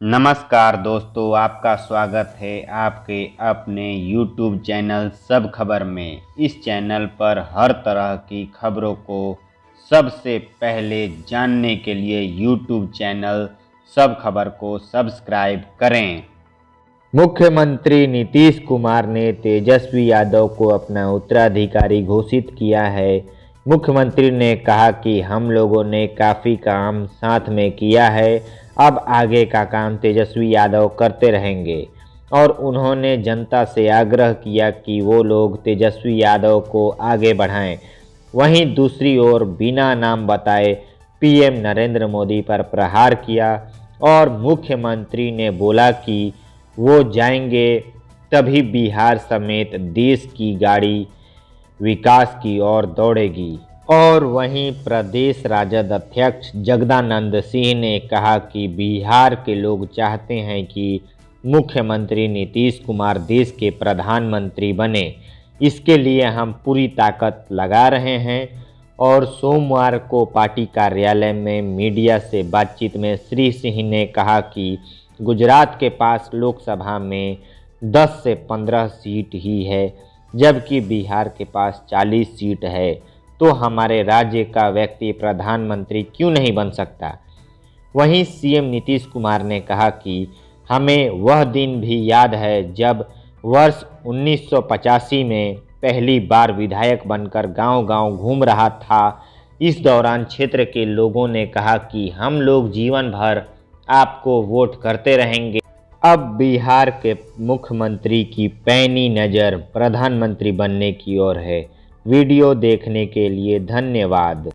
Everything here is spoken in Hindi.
नमस्कार दोस्तों, आपका स्वागत है आपके अपने YouTube चैनल सब खबर में। इस चैनल पर हर तरह की खबरों को सबसे पहले जानने के लिए YouTube चैनल सब खबर को सब्सक्राइब करें। मुख्यमंत्री नीतीश कुमार ने तेजस्वी यादव को अपना उत्तराधिकारी घोषित किया है। मुख्यमंत्री ने कहा कि हम लोगों ने काफ़ी काम साथ में किया है, अब आगे का काम तेजस्वी यादव करते रहेंगे और उन्होंने जनता से आग्रह किया कि वो लोग तेजस्वी यादव को आगे बढ़ाएं। वहीं दूसरी ओर बिना नाम बताए पीएम नरेंद्र मोदी पर प्रहार किया और मुख्यमंत्री ने बोला कि वो जाएंगे तभी बिहार समेत देश की गाड़ी विकास की ओर दौड़ेगी। और वहीं प्रदेश राजद अध्यक्ष जगदानंद सिंह ने कहा कि बिहार के लोग चाहते हैं कि मुख्यमंत्री नीतीश कुमार देश के प्रधानमंत्री बने, इसके लिए हम पूरी ताकत लगा रहे हैं। और सोमवार को पार्टी कार्यालय में मीडिया से बातचीत में श्री सिंह ने कहा कि गुजरात के पास लोकसभा में 10 से 15 सीट ही है, जबकि बिहार के पास 40 सीट है, तो हमारे राज्य का व्यक्ति प्रधानमंत्री क्यों नहीं बन सकता। वहीं सीएम नीतीश कुमार ने कहा कि हमें वह दिन भी याद है जब वर्ष 1985 में पहली बार विधायक बनकर गांव-गांव घूम रहा था। इस दौरान क्षेत्र के लोगों ने कहा कि हम लोग जीवन भर आपको वोट करते रहेंगे। अब बिहार के मुख्यमंत्री की पैनी नज़र प्रधानमंत्री बनने की ओर है। वीडियो देखने के लिए धन्यवाद।